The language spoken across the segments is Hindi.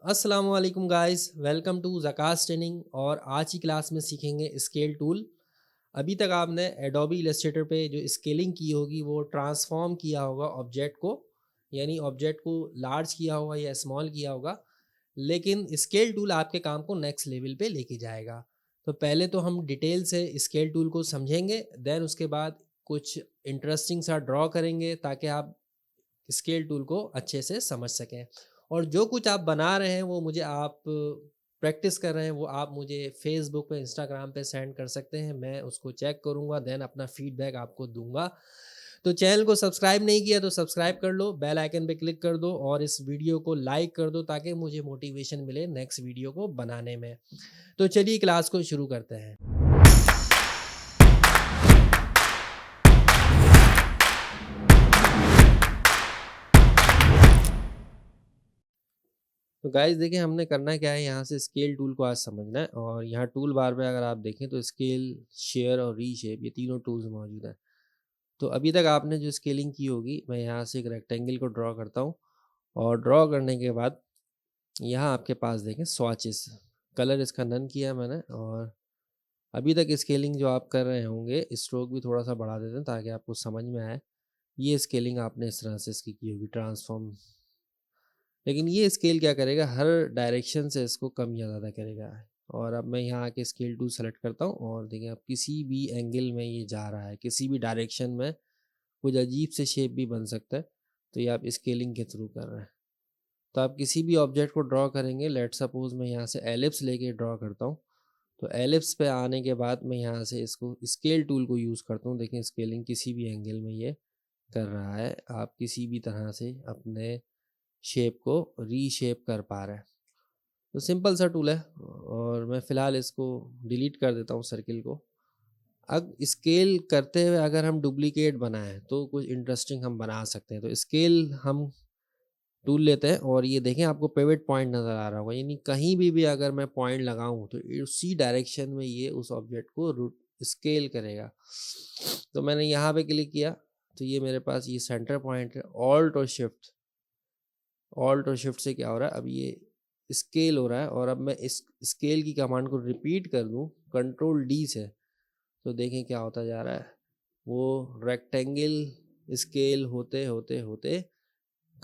अस्सलाम वालेकुम गाइस, वेलकम टू ज़कास ट्रेनिंग। और आज की क्लास में सीखेंगे स्केल टूल। अभी तक आपने एडोबी इलस्ट्रेटर पे जो स्केलिंग की होगी वो ट्रांसफॉर्म किया होगा ऑब्जेक्ट को, यानी ऑब्जेक्ट को लार्ज किया होगा या स्मॉल किया होगा। लेकिन स्केल टूल आपके काम को नेक्स्ट लेवल पे लेके जाएगा। तो पहले तो हम डिटेल से स्केल टूल को समझेंगे, देन उसके बाद कुछ इंटरेस्टिंग सा ड्रॉ करेंगे ताकि आप स्केल टूल को अच्छे से समझ सकें। और जो कुछ आप बना रहे हैं वो मुझे आप प्रैक्टिस कर रहे हैं वो आप मुझे फेसबुक पे इंस्टाग्राम पे सेंड कर सकते हैं। मैं उसको चेक करूँगा, देन अपना फीडबैक आपको दूंगा। तो चैनल को सब्सक्राइब नहीं किया तो सब्सक्राइब कर लो, बेल आइकन पे क्लिक कर दो और इस वीडियो को लाइक कर दो ताकि मुझे मोटिवेशन मिले नेक्स्ट वीडियो को बनाने में। तो चलिए क्लास को शुरू करते हैं। तो गाइस देखिए हमने करना क्या है, यहाँ से स्केल टूल को आज समझना है। और यहाँ टूल बार पे अगर आप देखें तो स्केल, शेयर और रीशेप ये तीनों टूल्स मौजूद हैं। तो अभी तक आपने जो स्केलिंग की होगी, मैं यहाँ से एक रेक्टेंगल को ड्रॉ करता हूँ और ड्रॉ करने के बाद यहाँ आपके पास देखें स्वॉचेस, कलर इसका नन किया मैंने। और अभी तक स्केलिंग जो आप कर रहे होंगे, स्ट्रोक भी थोड़ा सा बढ़ा देते हैं ताकि आपको समझ में आए। ये स्केलिंग आपने इस तरह से इसकी की होगी ट्रांसफॉर्म। लेकिन ये स्केल क्या करेगा, हर डायरेक्शन से इसको कम या ज़्यादा करेगा। और अब मैं यहाँ आके स्केल टूल सेलेक्ट करता हूँ और देखिए अब किसी भी एंगल में ये जा रहा है, किसी भी डायरेक्शन में कुछ अजीब से शेप भी बन सकता है। तो ये आप स्केलिंग के थ्रू कर रहे हैं। तो आप किसी भी ऑब्जेक्ट को ड्रॉ करेंगे, लेट सपोज मैं यहाँ से एलिप्स लेके ड्रॉ करता हूँ। तो एलिप्स पे आने के बाद मैं यहाँ से इसको स्केल टूल को यूज़ करता हूँ। देखिए स्केलिंग किसी भी एंगल में ये कर रहा है, आप किसी भी तरह से अपने शेप को रीशेप कर पा रहे हैं। तो सिंपल सा टूल है और मैं फ़िलहाल इसको डिलीट कर देता हूँ सर्किल को। अब स्केल करते हुए अगर हम डुप्लीकेट बनाएँ तो कुछ इंटरेस्टिंग हम बना सकते हैं। तो स्केल हम टूल लेते हैं और ये देखें आपको पिवट पॉइंट नज़र आ रहा होगा, यानी कहीं भी अगर मैं पॉइंट लगाऊँ तो उसी डायरेक्शन में ये उस ऑब्जेक्ट को स्केल करेगा। तो मैंने यहाँ पे क्लिक किया तो ये मेरे पास ये सेंटर पॉइंट है। ऑल्ट और शिफ्ट से क्या हो रहा है, अब ये स्केल हो रहा है। और अब मैं इस स्केल की कमांड को रिपीट कर दूं कंट्रोल डी से, तो देखें क्या होता जा रहा है। वो रेक्टेंगल स्केल होते होते होते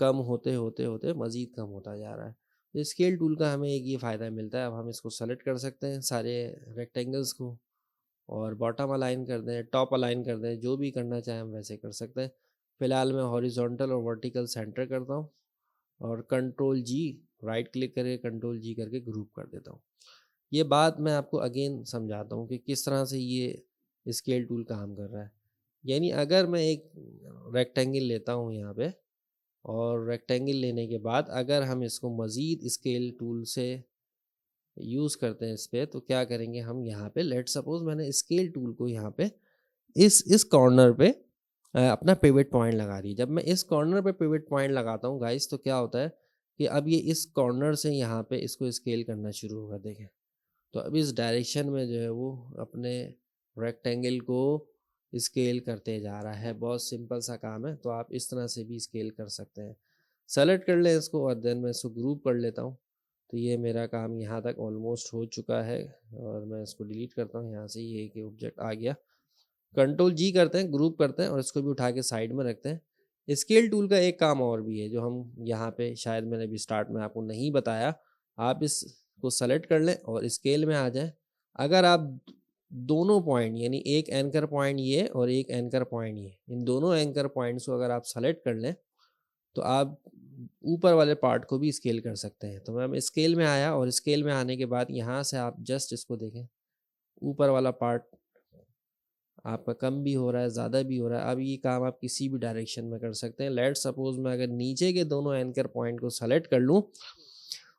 कम होते होते होते मज़ीद कम होता जा रहा है। तो स्केल टूल का हमें एक ये फ़ायदा मिलता है, अब हम इसको सेलेक्ट कर सकते हैं सारे रेक्टेंगल्स को और बॉटम अलाइन कर दें, टॉप अलाइन कर दें, जो भी करना चाहें हम वैसे कर सकते हैं। फ़िलहाल मैं हॉरिजॉन्टल और वर्टिकल सेंटर करता हूँ और कंट्रोल जी, राइट क्लिक करके कंट्रोल जी करके ग्रुप कर देता हूँ। ये बात मैं आपको अगेन समझाता हूँ कि किस तरह से ये स्केल टूल काम कर रहा है। यानी अगर मैं एक रेक्टेंगल लेता हूँ यहाँ पे और रेक्टेंगल लेने के बाद अगर हम इसको मज़ीद स्केल टूल से यूज़ करते हैं इस पे, तो क्या करेंगे हम यहाँ पे, लेट सपोज मैंने स्केल टूल को यहाँ पे इस कॉर्नर पे अपना पिवट पॉइंट लगा दी। जब मैं इस कॉर्नर पे पिवट पॉइंट लगाता हूँ गाइस, तो क्या होता है कि अब ये इस कॉर्नर से यहाँ पे इसको स्केल करना शुरू होगा। देखें तो अब इस डायरेक्शन में जो है वो अपने रेक्टेंगल को स्केल करते जा रहा है। बहुत सिंपल सा काम है, तो आप इस तरह से भी स्केल कर सकते हैं। सेलेक्ट कर लें इसको और देन मैं इसको ग्रुप कर लेता हूँ। तो ये मेरा काम यहाँ तक ऑलमोस्ट हो चुका है और मैं इसको डिलीट करता हूँ। यहाँ से ये एक ऑब्जेक्ट आ गया। कंट्रोल जी करते हैं, ग्रुप करते हैं और इसको भी उठा के साइड में रखते हैं। स्केल टूल का एक काम और भी है जो हम यहाँ पे शायद मैंने अभी स्टार्ट में आपको नहीं बताया। आप इसको सेलेक्ट कर लें और स्केल में आ जाएं। अगर आप दोनों पॉइंट, यानी एक एंकर पॉइंट ये और एक एंकर पॉइंट ये, इन दोनों एंकर पॉइंट्स को अगर आप सेलेक्ट कर लें तो आप ऊपर वाले पार्ट को भी स्केल कर सकते हैं। तो मैं स्केल में आया और स्केल में आने के बाद यहाँ से आप जस्ट इसको देखें, ऊपर वाला पार्ट आपका कम भी हो रहा है, ज़्यादा भी हो रहा है। अब ये काम आप किसी भी डायरेक्शन में कर सकते हैं। लेट्स सपोज़ मैं अगर नीचे के दोनों एंकर पॉइंट को सेलेक्ट कर लूँ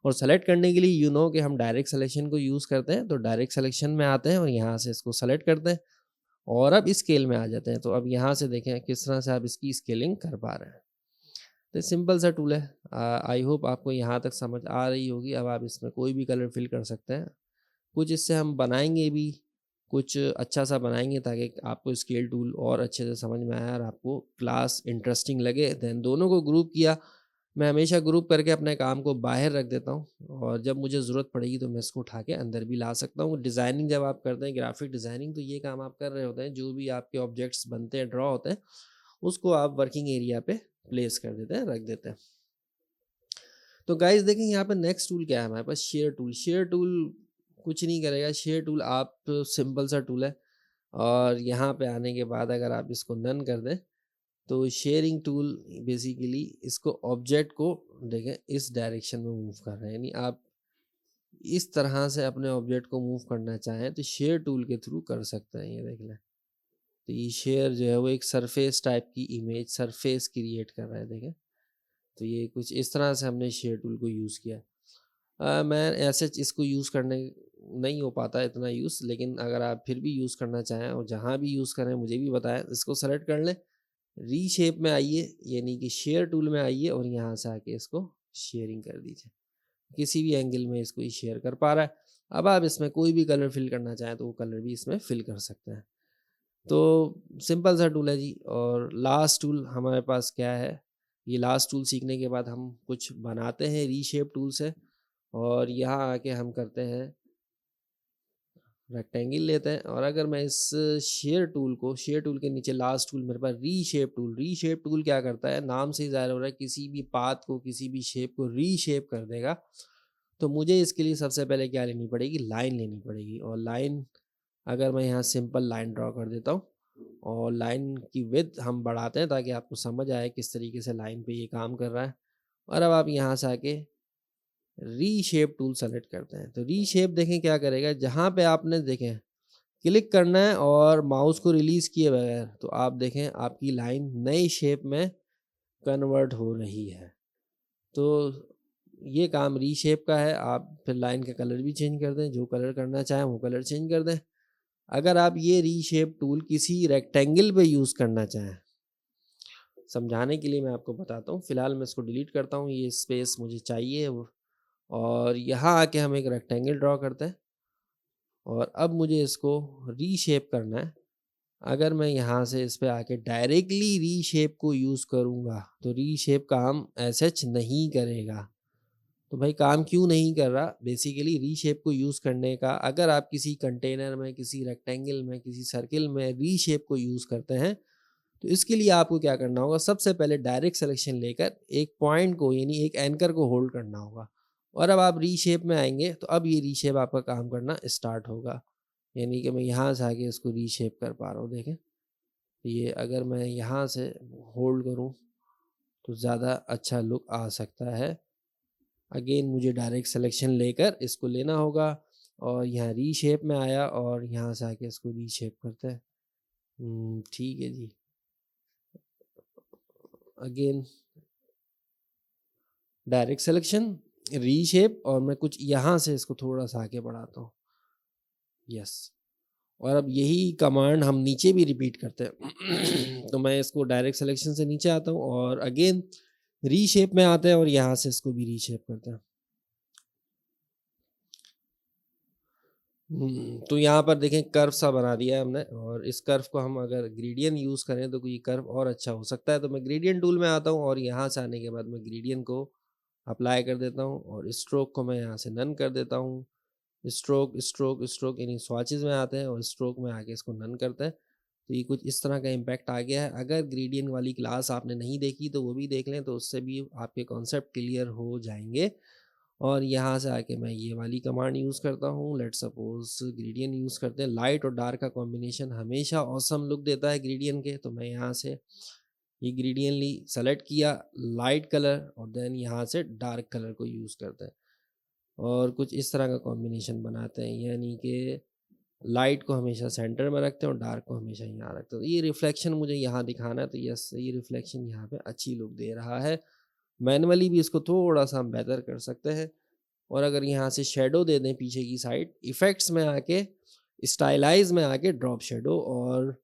और सेलेक्ट करने के लिए कि हम डायरेक्ट सिलेक्शन को यूज़ करते हैं। तो डायरेक्ट सिलेक्शन में आते हैं और यहाँ से इसको सेलेक्ट करते हैं और अब स्केल में आ जाते हैं। तो अब यहाँ से देखें किस तरह से आप इसकी स्केलिंग कर पा रहे हैं। तो सिंपल सा टूल है। आई होप आपको यहाँ तक समझ आ रही होगी। अब आप इसमें कोई भी कलर फिल कर सकते हैं। कुछ इससे हम बनाएँगे भी, कुछ अच्छा सा बनाएँगे ताकि आपको स्केल टूल और अच्छे से समझ में आए और आपको क्लास इंटरेस्टिंग लगे। देन दोनों को ग्रुप किया, मैं हमेशा ग्रुप करके अपने काम को बाहर रख देता हूँ और जब मुझे ज़रूरत पड़ेगी तो मैं इसको उठा के अंदर भी ला सकता हूँ। डिज़ाइनिंग जब आप करते हैं, ग्राफ़िक डिज़ाइनिंग, तो ये काम आप कर रहे होते हैं, जो भी आपके ऑब्जेक्ट्स बनते हैं, ड्रॉ होते हैं, उसको आप वर्किंग एरिया पे प्लेस कर देते हैं, रख देते हैं। तो गाइस देखें यहाँ पे नेक्स्ट टूल क्या है हमारे पास, शेयर टूल। शेयर टूल कुछ नहीं करेगा। शेयर टूल आप सिंपल सा टूल है और यहाँ पे आने के बाद अगर आप इसको नन कर दें तो शेयरिंग टूल बेसिकली इसको ऑब्जेक्ट को देखें इस डायरेक्शन में मूव कर रहे हैं, यानी आप इस तरह से अपने ऑब्जेक्ट को मूव करना चाहें तो शेयर टूल के थ्रू कर सकते हैं। ये देख लें, तो ये शेयर जो है वो एक सरफेस टाइप की इमेज, सरफेस क्रिएट कर रहा है। देखें, तो ये कुछ इस तरह से हमने शेयर टूल को यूज़ किया। मैं ऐसे इसको यूज़ करने नहीं हो पाता इतना यूज़, लेकिन अगर आप फिर भी यूज़ करना चाहें और जहाँ भी यूज़ करें मुझे भी बताएं। इसको सेलेक्ट कर लें, रीशेप में आइए, यानी कि शेयर टूल में आइए और यहाँ से आके इसको शेयरिंग कर दीजिए। किसी भी एंगल में इसको ये शेयर कर पा रहा है। अब आप इसमें कोई भी कलर फिल करना चाहें तो वो कलर भी इसमें फिल कर सकते हैं। तो सिंपल सा टूल है जी। और लास्ट टूल हमारे पास क्या है, ये लास्ट टूल सीखने के बाद हम कुछ बनाते हैं रीशेप टूल से और यहाँ आके हम करते हैं रेक्टेंगल लेते हैं। और अगर मैं इस शेयर टूल को, शेयर टूल के नीचे लास्ट टूल मेरे पास रीशेप टूल। रीशेप टूल क्या करता है, नाम से ही ज़ाहिर हो रहा है, किसी भी पाथ को, किसी भी शेप को रीशेप कर देगा। तो मुझे इसके लिए सबसे पहले क्या लेनी पड़ेगी, लाइन लेनी पड़ेगी। और लाइन, अगर मैं यहाँ सिंपल लाइन ड्रॉ कर देता हूँ और लाइन की विड्थ हम बढ़ाते हैं ताकि आपको समझ आए किस तरीके से लाइन पे ये काम कर रहा है। और अब आप यहाँ से आके रीशेप टूल सेलेक्ट करते हैं तो रीशेप देखें क्या करेगा, जहाँ पे आपने देखें क्लिक करना है और माउस को रिलीज़ किए बगैर, तो आप देखें आपकी लाइन नई शेप में कन्वर्ट हो रही है। तो ये काम रीशेप का है। आप फिर लाइन का कलर भी चेंज कर दें, जो कलर करना चाहें वो कलर चेंज कर दें। अगर आप ये रीशेप टूल किसी रेक्टेंगल पे यूज़ करना चाहें, समझाने के लिए मैं आपको बताता हूँ। फ़िलहाल मैं इसको डिलीट करता हूँ, ये स्पेस मुझे चाहिए और यहाँ आके हम एक रेक्टेंगल ड्रॉ करते हैं और अब मुझे इसको रीशेप करना है। अगर मैं यहाँ से इस पे आके डायरेक्टली रीशेप को यूज़ करूँगा तो रीशेप काम एज़ सच नहीं करेगा। तो भाई काम क्यों नहीं कर रहा? बेसिकली रीशेप को यूज़ करने का, अगर आप किसी कंटेनर में, किसी रेक्टेंगल में, किसी सर्किल में रीशेप को यूज़ करते हैं तो इसके लिए आपको क्या करना होगा, सबसे पहले डायरेक्ट सिलेक्शन लेकर एक पॉइंट को, यानी एक एंकर को होल्ड करना होगा। और अब आप रीशेप में आएँगे तो अब ये रीशेप आपका काम करना स्टार्ट होगा। यानी कि मैं यहाँ से आके इसको रीशेप कर पा रहा हूँ। देखें, ये अगर मैं यहाँ से होल्ड करूँ तो ज़्यादा अच्छा लुक आ सकता है। अगेन मुझे डायरेक्ट सिलेक्शन लेकर इसको लेना होगा और यहाँ रीशेप में आया और यहाँ से आके इसको रीशेप करते हैं। ठीक है जी। अगेन डायरेक्ट सिलेक्शन, रीशेप, और मैं कुछ यहाँ से इसको थोड़ा सा आगे बढ़ाता हूँ। यस। और अब यही कमांड हम नीचे भी रिपीट करते हैं। तो मैं इसको डायरेक्ट सिलेक्शन से नीचे आता हूँ और अगेन रीशेप में आते हैं और यहाँ से इसको भी रीशेप करते हैं। तो यहाँ पर देखें कर्व सा बना दिया है हमने और इस कर्व को हम अगर ग्रेडियंट यूज़ करें तो ये कर्व और अच्छा हो सकता है। तो मैं ग्रेडियंट टूल में आता हूँ और यहाँ से आने के बाद मैं ग्रेडियंट को अप्लाई कर देता हूँ और स्ट्रोक को मैं यहाँ से नन कर देता हूँ। स्ट्रोक स्ट्रोक स्ट्रोक यानी स्वॉचेस में आते हैं और स्ट्रोक में आके इसको नन करते हैं। तो ये कुछ इस तरह का इम्पैक्ट आ गया है। अगर ग्रेडियंट वाली क्लास आपने नहीं देखी तो वो भी देख लें, तो उससे भी आपके कॉन्सेप्ट क्लियर हो जाएंगे। और यहाँ से आके मैं ये वाली कमांड यूज़ करता हूँ। लेट सपोज ग्रेडियंट यूज़ करते हैं। लाइट और डार्क का कॉम्बिनेशन हमेशा ऑसम लुक देता है ग्रेडियंट के। तो मैं यहाँ से ये ग्रेडियंट सेलेक्ट किया, लाइट कलर, और देन यहाँ से डार्क कलर को यूज़ करते हैं और कुछ इस तरह का कॉम्बिनेशन बनाते हैं। यानी कि लाइट को हमेशा सेंटर में रखते हैं और डार्क को हमेशा यहाँ रखते हैं। तो ये रिफ्लेक्शन मुझे यहाँ दिखाना है, तो यस, ये रिफ्लेक्शन यहाँ पे अच्छी लुक दे रहा है। मैनुअली भी इसको थोड़ा सा हम बेहतर कर सकते हैं। और अगर यहाँ से शेडो दे दें पीछे की साइड, इफ़ेक्ट्स में आके स्टाइलाइज में आके ड्रॉप शेडो, और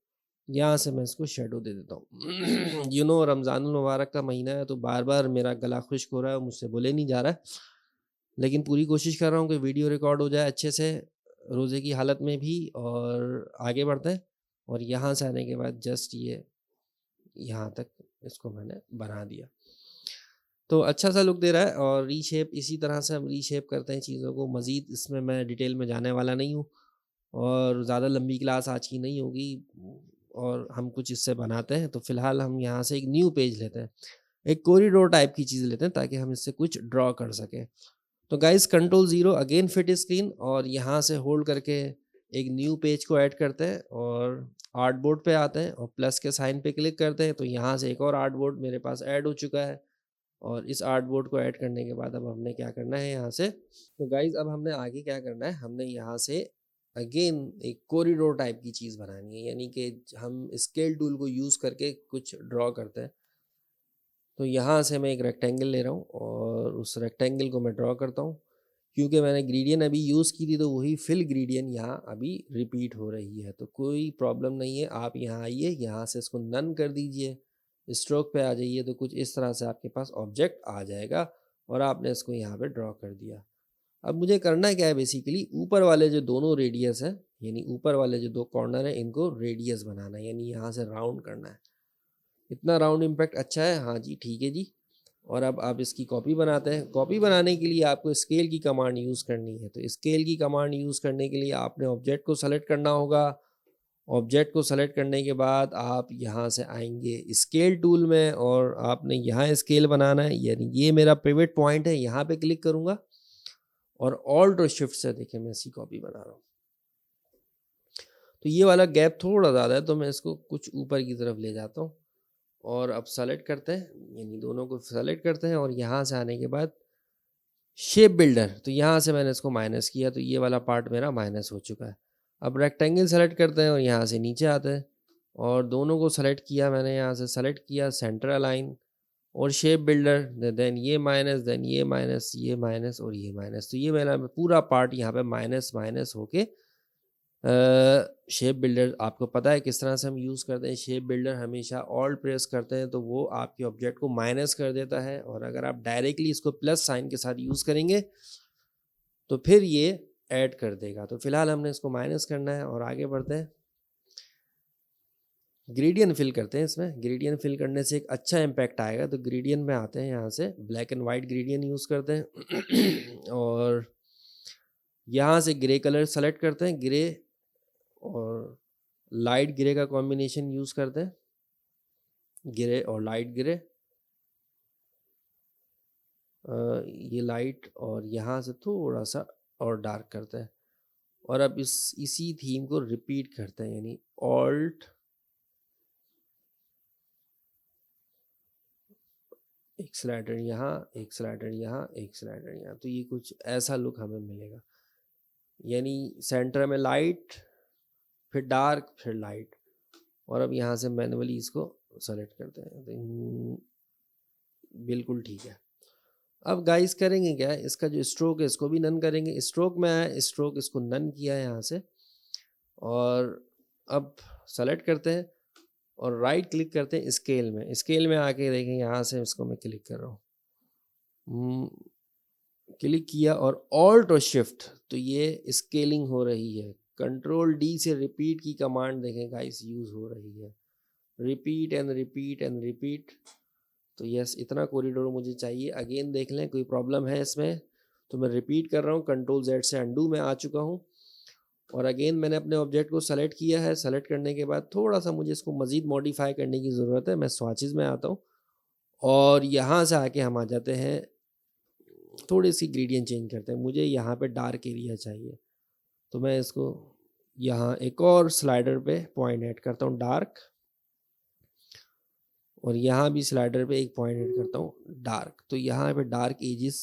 यहाँ से मैं इसको शेडो दे देता हूँ। रमज़ानुल मुबारक का महीना है तो बार बार मेरा गला खुश्क हो रहा है और मुझसे बोले नहीं जा रहा है, लेकिन पूरी कोशिश कर रहा हूँ कि वीडियो रिकॉर्ड हो जाए अच्छे से रोज़े की हालत में भी। और आगे बढ़ते हैं और यहाँ से आने के बाद जस्ट ये यहाँ तक इसको मैंने बना दिया। तो अच्छा सा लुक दे रहा है और रीशेप इसी तरह से हम रीशेप करते हैं चीज़ों को। मज़ीद इसमें मैं डिटेल में जाने वाला नहीं हूँ और ज़्यादा लंबी क्लास आज की नहीं होगी और हम कुछ इससे बनाते हैं। तो फ़िलहाल हम यहाँ से एक न्यू पेज लेते हैं, एक कॉरिडोर टाइप की चीज़ लेते हैं ताकि हम इससे कुछ ड्रॉ कर सकें। तो guys control 0 again fit screen और यहाँ से होल्ड करके एक न्यू पेज को ऐड करते हैं और आर्टबोर्ड पे आते हैं और प्लस के साइन पे क्लिक करते हैं। तो यहाँ से एक और आर्टबोर्ड मेरे पास ऐड हो चुका है और इस आर्टबोर्ड को ऐड करने के बाद अब हमने क्या करना है यहाँ से, तो गाइस अब हमने आगे क्या करना है, हमने यहाँ से अगेन एक कॉरिडोर टाइप की चीज़ बनानी है, यानी कि हम स्केल टूल को यूज़ करके कुछ ड्रॉ करते हैं। तो यहाँ से मैं एक रेक्टेंगल ले रहा हूँ और उस रेक्टेंगल को मैं ड्रॉ करता हूँ। क्योंकि मैंने ग्रेडियंट अभी यूज़ की थी तो वही फिल ग्रेडियंट यहाँ अभी रिपीट हो रही है, तो कोई प्रॉब्लम नहीं है। आप यहाँ आइए, यहाँ से इसको नन कर दीजिए, स्ट्रोक पे आ जाइए, तो कुछ इस तरह से आपके पास ऑब्जेक्ट आ जाएगा और आपने इसको यहाँ पे ड्रॉ कर दिया। अब मुझे करना क्या है, बेसिकली ऊपर वाले जो दोनों रेडियस हैं, यानी ऊपर वाले जो दो कॉर्नर हैं, इनको रेडियस बनाना है, यानी यहाँ से राउंड करना है। इतना राउंड इम्पैक्ट अच्छा है, हाँ जी ठीक है जी। और अब आप इसकी कॉपी बनाते हैं। कॉपी बनाने के लिए आपको स्केल की कमांड यूज़ करनी है। तो स्केल की कमांड यूज़ करने के लिए आपने ऑब्जेक्ट को सेलेक्ट करना होगा। ऑब्जेक्ट को सेलेक्ट करने के बाद आप यहाँ से आएंगे स्केल टूल में और आपने यहाँ स्केल बनाना है, यानी ये मेरा पिवट पॉइंट है, यहाँ पे क्लिक करूँगा और ऑल्ट और शिफ्ट से देखिए मैं इसकी कॉपी बना रहा हूँ। तो ये वाला गैप थोड़ा ज़्यादा है तो मैं इसको कुछ ऊपर की तरफ ले जाता हूँ और अब सेलेक्ट करते हैं, यानी दोनों को सेलेक्ट करते हैं और यहाँ से आने के बाद शेप बिल्डर, तो यहाँ से मैंने इसको माइनस किया तो ये वाला पार्ट मेरा माइनस हो चुका है। अब रेक्टेंगल सेलेक्ट करते हैं और यहाँ से नीचे आते हैं और दोनों को सेलेक्ट किया मैंने, यहाँ से सेलेक्ट किया सेंटर अलाइन और शेप बिल्डर, देन ये माइनस, देन ये माइनस, ये माइनस और ये माइनस। तो ये मेरा पूरा पार्ट यहाँ पे माइनस माइनस होके शेप बिल्डर आपको पता है किस तरह से हम यूज़ करते हैं। शेप बिल्डर हमेशा ऑल्ट प्रेस करते हैं तो वो आपके ऑब्जेक्ट को माइनस कर देता है और अगर आप डायरेक्टली इसको प्लस साइन के साथ यूज़ करेंगे तो फिर ये ऐड कर देगा। तो फिलहाल हमने इसको माइनस करना है और आगे बढ़ते हैं। ग्रेडियंट फिल करते हैं। इसमें ग्रेडियंट फिल करने से एक अच्छा इम्पैक्ट आएगा। तो ग्रेडियंट में आते हैं, यहाँ से black and white gradient use करते हैं और यहाँ से ग्रे कलर सेलेक्ट करते हैं, ग्रे और लाइट ग्रे का कॉम्बिनेशन यूज़ करते हैं, ग्रे और लाइट ग्रे। ये लाइट और यहाँ से थोड़ा सा और डार्क करते हैं और अब इसी थीम को रिपीट करते हैं, यानी ऑल्ट एक स्लाइडर यहाँ, एक स्लाइडर यहाँ, एक स्लाइडर यहाँ। तो ये कुछ ऐसा लुक हमें मिलेगा, यानी सेंटर में लाइट, फिर डार्क, फिर लाइट। और अब यहाँ से मैनुअली इसको सेलेक्ट करते हैं। तो बिल्कुल ठीक है। अब गाइस करेंगे क्या, इसका जो स्ट्रोक है इसको भी नन करेंगे। स्ट्रोक में आया, स्ट्रोक इसको नन किया है यहाँ से और अब सेलेक्ट करते हैं और राइट क्लिक करते हैं स्केल में। स्केल में आके देखें, यहाँ से इसको मैं क्लिक कर रहा हूँ, क्लिक किया और ऑल्ट और शिफ्ट, तो ये स्केलिंग हो रही है। कंट्रोल डी से रिपीट की कमांड देखें गाइस यूज़ हो रही है, repeat and repeat and repeat. तो यस, इतना कॉरिडोर मुझे चाहिए। अगेन देख लें कोई प्रॉब्लम है इसमें, तो मैं रिपीट कर रहा हूँ। कंट्रोल जेड से अंडू में आ चुका हूँ और अगेन मैंने अपने ऑब्जेक्ट को सेलेक्ट किया है। सेलेक्ट करने के बाद थोड़ा सा मुझे इसको मज़ीद मॉडिफाई करने की ज़रूरत है। मैं स्वाचेज़ में आता हूँ और यहाँ से आके हम आ जाते हैं, थोड़ी सी ग्रेडियंट चेंज करते हैं। मुझे यहाँ पे डार्क एरिया चाहिए तो मैं इसको यहाँ एक और स्लाइडर पे पॉइंट ऐड करता हूँ डार्क, और यहाँ भी स्लाइडर पे एक पॉइंट ऐड करता हूँ डार्क। तो यहाँ पे डार्क एजेस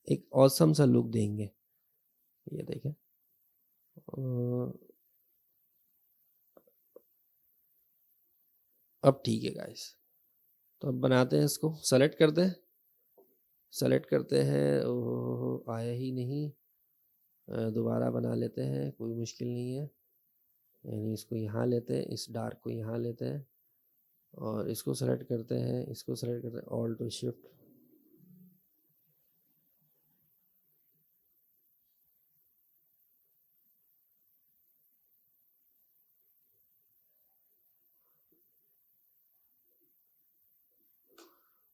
एक ऑसम सा लुक देंगे। ये देखें, अब ठीक है गाइस। तो अब बनाते हैं, इसको सेलेक्ट करते हैं, सेलेक्ट करते हैं। ओह आया ही नहीं, दोबारा बना लेते हैं, कोई मुश्किल नहीं है। यानी इसको यहाँ लेते हैं, इस डार्क को यहाँ लेते हैं और इसको सेलेक्ट करते हैं, इसको सेलेक्ट करते हैं, ऑल्ट टू शिफ्ट।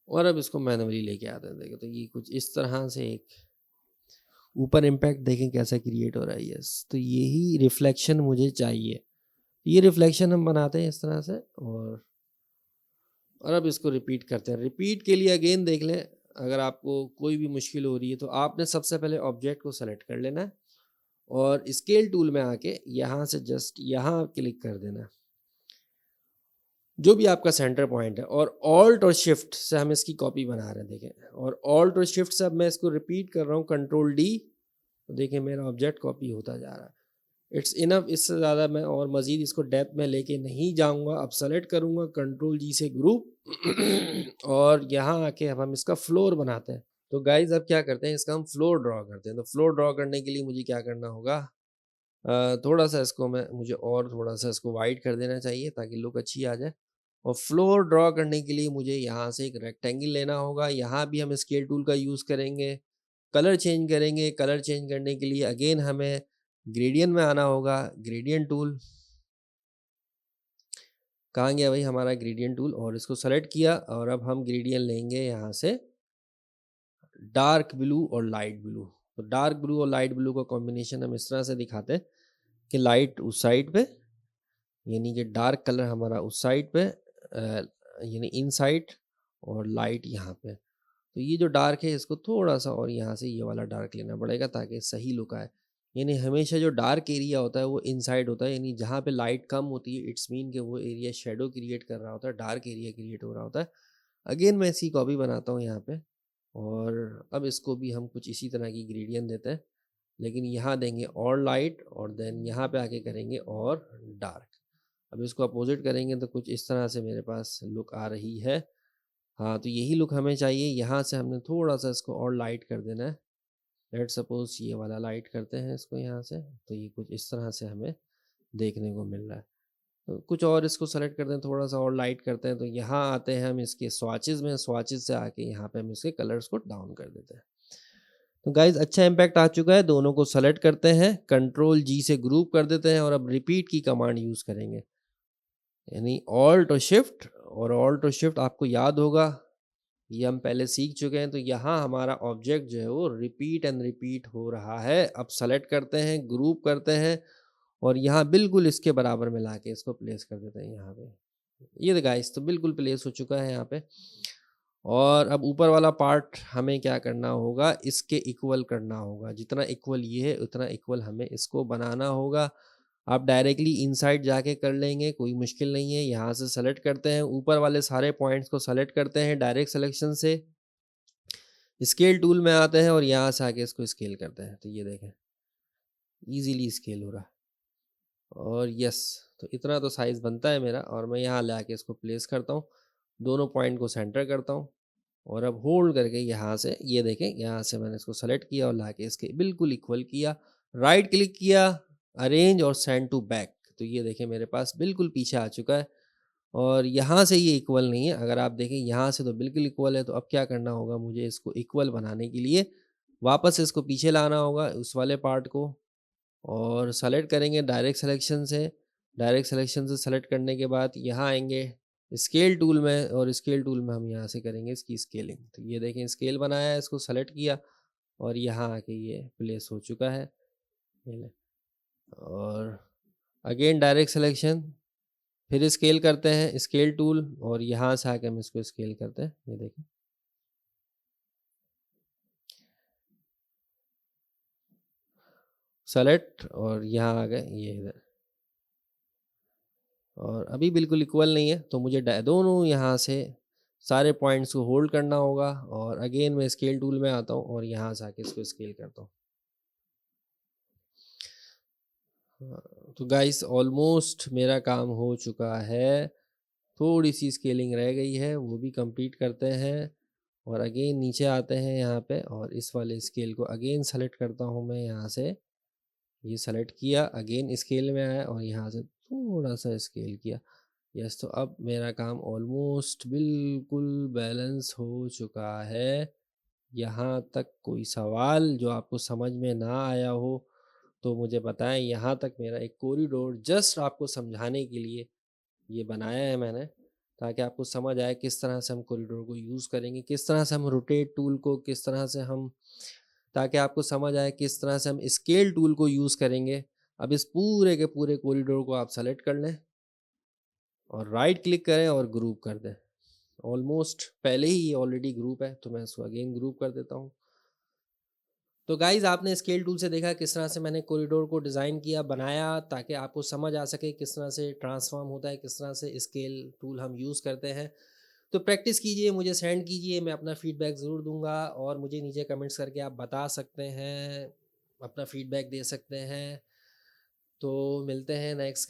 और अब इसको मैनुअली लेके आते हैं। देखो तो ये कुछ इस तरह से एक ऊपर इम्पैक्ट देखें कैसा क्रिएट हो रहा है। यस, तो यही रिफ्लेक्शन मुझे चाहिए। ये रिफ्लेक्शन हम बनाते हैं इस तरह से, और अब इसको रिपीट करते हैं। रिपीट के लिए अगेन देख लें, अगर आपको कोई भी मुश्किल हो रही है तो आपने सबसे पहले ऑब्जेक्ट को सेलेक्ट कर लेना है और स्केल टूल में आके यहाँ से जस्ट यहाँ क्लिक कर देना है, जो भी आपका सेंटर पॉइंट है, और ऑल्ट और शिफ्ट से हम इसकी कॉपी बना रहे हैं। देखें, और ऑल्ट और शिफ्ट से अब मैं इसको रिपीट कर रहा हूँ, कंट्रोल डी, तो देखें मेरा ऑब्जेक्ट कॉपी होता जा रहा है। इट्स इनफ, इससे ज़्यादा मैं और मज़ीद इसको डेप्थ में लेके नहीं जाऊंगा। अब सेलेक्ट करूंगा कंट्रोल जी से ग्रुप और यहाँ आके अब हम इसका फ्लोर बनाते हैं। तो गाइज अब क्या करते हैं, इसका हम फ्लोर ड्रॉ करते हैं। तो फ्लोर ड्रॉ करने के लिए मुझे क्या करना होगा, थोड़ा सा इसको मुझे और थोड़ा सा इसको वाइड कर देना चाहिए ताकि लुक अच्छी आ जाए। और फ्लोर ड्रॉ करने के लिए मुझे यहाँ से एक रेक्टेंगल लेना होगा। यहाँ भी हम स्केल टूल का यूज़ करेंगे, कलर चेंज करेंगे। कलर चेंज करने के लिए अगेन हमें ग्रेडियंट में आना होगा। ग्रेडियंट टूल कहाँ गया भाई हमारा ग्रेडियंट टूल, और इसको सेलेक्ट किया। और अब हम ग्रेडियंट लेंगे यहाँ से डार्क ब्लू और लाइट ब्लू। तो डार्क ब्लू और लाइट ब्लू का कॉम्बिनेशन हम इस तरह से दिखाते हैं कि लाइट उस साइड पे, यानी कि डार्क कलर हमारा उस साइड पे, यानी इन साइड, और लाइट यहाँ पे। तो ये जो डार्क है इसको थोड़ा सा और यहाँ से ये वाला डार्क लेना पड़ेगा ताकि सही लुक आए। यानी हमेशा जो डार्क एरिया होता है वो इनसाइड होता है, यानी जहाँ पे लाइट कम होती है इट्स मीन कि वो एरिया शेडो क्रिएट कर रहा होता है, डार्क एरिया क्रिएट हो रहा होता है। अगेन मैं इसकी कॉपी बनाता हूँ यहाँ पे, और अब इसको भी हम कुछ इसी तरह की ग्रेडियंट देते हैं, लेकिन यहाँ देंगे और लाइट, और देन यहाँ पे आके करेंगे और डार्क। अब इसको अपोजिट करेंगे तो कुछ इस तरह से मेरे पास लुक आ रही है। हाँ, तो यही लुक हमें चाहिए। यहाँ से हमने थोड़ा सा इसको और लाइट कर देना है। लेट्स सपोज ये वाला लाइट करते हैं इसको यहाँ से, तो ये कुछ इस तरह से हमें देखने को मिल रहा है। तो कुछ और इसको सेलेक्ट करते हैं, थोड़ा सा और लाइट करते हैं, तो यहाँ आते हैं हम इसके स्वाचेस में। स्वाचेस से आके यहाँ पे हम इसके कलर्स को डाउन कर देते हैं। तो गाइज अच्छा इम्पैक्ट आ चुका है। दोनों को सेलेक्ट करते हैं, कंट्रोल जी से ग्रुप कर देते हैं, और अब रिपीट की कमांड यूज़ करेंगे, यानी ऑल्ट और शिफ्ट। और ऑल्ट और शिफ्ट आपको याद होगा, ये हम पहले सीख चुके हैं। तो यहाँ हमारा ऑब्जेक्ट जो है वो रिपीट एंड रिपीट हो रहा है। अब सेलेक्ट करते हैं, ग्रुप करते हैं, और यहाँ बिल्कुल इसके बराबर में लाके इसको प्लेस कर देते हैं यहाँ पे। ये गाइस तो बिल्कुल प्लेस हो चुका है यहाँ पे। और अब ऊपर वाला पार्ट हमें क्या करना होगा, इसके इक्वल करना होगा। जितना इक्वल ये है उतना इक्वल हमें इसको बनाना होगा। आप डायरेक्टली इनसाइड जाके कर लेंगे, कोई मुश्किल नहीं है। यहाँ से सेलेक्ट करते हैं, ऊपर वाले सारे पॉइंट्स को सेलेक्ट करते हैं डायरेक्ट सिलेक्शन से, स्केल टूल में आते हैं और यहाँ से आके इसको स्केल करते हैं। तो ये देखें इजीली स्केल हो रहा है। और यस, तो इतना तो साइज़ बनता है मेरा, और मैं यहाँ ले आके इसको प्लेस करता हूँ, दोनों पॉइंट को सेंटर करता हूँ, और अब होल्ड करके यहाँ से ये देखें, यहाँ से मैंने इसको सेलेक्ट किया और लाके इसके बिल्कुल इक्वल किया, राइट क्लिक किया, अरेंज और सेंड टू बैक। तो ये देखें मेरे पास बिल्कुल पीछे आ चुका है, और यहाँ से ये इक्वल नहीं है। अगर आप देखें यहाँ से तो बिल्कुल इक्वल है। तो अब क्या करना होगा, मुझे इसको इक्वल बनाने के लिए वापस इसको पीछे लाना होगा उस वाले पार्ट को, और सेलेक्ट करेंगे डायरेक्ट सिलेक्शन से। डायरेक्ट सिलेक्शन से सेलेक्ट करने के बाद यहाँ आएंगे स्केल टूल में, और स्केल टूल में हम यहाँ से करेंगे इसकी स्केलिंग। तो ये देखें स्केल बनाया है, इसको सेलेक्ट किया, और यहाँ आके ये प्लेस हो चुका है। ये ले। और अगेन डायरेक्ट सिलेक्शन, फिर स्केल करते हैं स्केल टूल, और यहाँ से आके हम इसको स्केल करते हैं। ये देखें सेलेक्ट, और यहाँ आ गए ये इधर, और अभी बिल्कुल इक्वल नहीं है। तो मुझे दोनों यहाँ से सारे पॉइंट्स को होल्ड करना होगा, और अगेन मैं स्केल टूल में आता हूँ और यहाँ से आके इसको स्केल करता हूँ। तो गाइस ऑलमोस्ट मेरा काम हो चुका है, थोड़ी सी स्केलिंग रह गई है, वो भी कंप्लीट करते हैं। और अगेन नीचे आते हैं यहाँ पे, और इस वाले स्केल को अगेन सेलेक्ट करता हूँ मैं यहाँ से। ये सेलेक्ट किया, अगेन स्केल में आया, और यहाँ से थोड़ा सा स्केल किया। यस, तो अब मेरा काम ऑलमोस्ट बिल्कुल बैलेंस हो चुका है। यहाँ तक कोई सवाल जो आपको समझ में ना आया हो तो मुझे बताएं। यहाँ तक मेरा एक कॉरिडोर जस्ट आपको समझाने के लिए ये बनाया है मैंने। ताकि आपको समझ आए किस तरह से हम कॉरिडोर को यूज़ करेंगे, किस तरह से हम रोटेट टूल को किस तरह से हम ताकि आपको समझ आए किस तरह से हम स्केल टूल को यूज़ करेंगे। अब इस पूरे के पूरे कॉरिडोर को आप सेलेक्ट कर लें और राइट क्लिक करें और ग्रुप कर दें। ऑलमोस्ट पहले ही ये ऑलरेडी ग्रुप है, तो मैं इसको अगेन ग्रुप कर देता हूँ। तो गाइज़ आपने स्केल टूल से देखा किस तरह से मैंने कॉरिडोर को डिज़ाइन किया, बनाया, ताकि आपको समझ आ सके किस तरह से ट्रांसफ़ॉर्म होता है, किस तरह से स्केल टूल हम यूज़ करते हैं। तो प्रैक्टिस कीजिए, मुझे सेंड कीजिए, मैं अपना फ़ीडबैक ज़रूर दूँगा और मुझे नीचे कमेंट्स करके आप बता सकते हैं, अपना फ़ीडबैक दे सकते हैं। तो मिलते हैं नेक्स्ट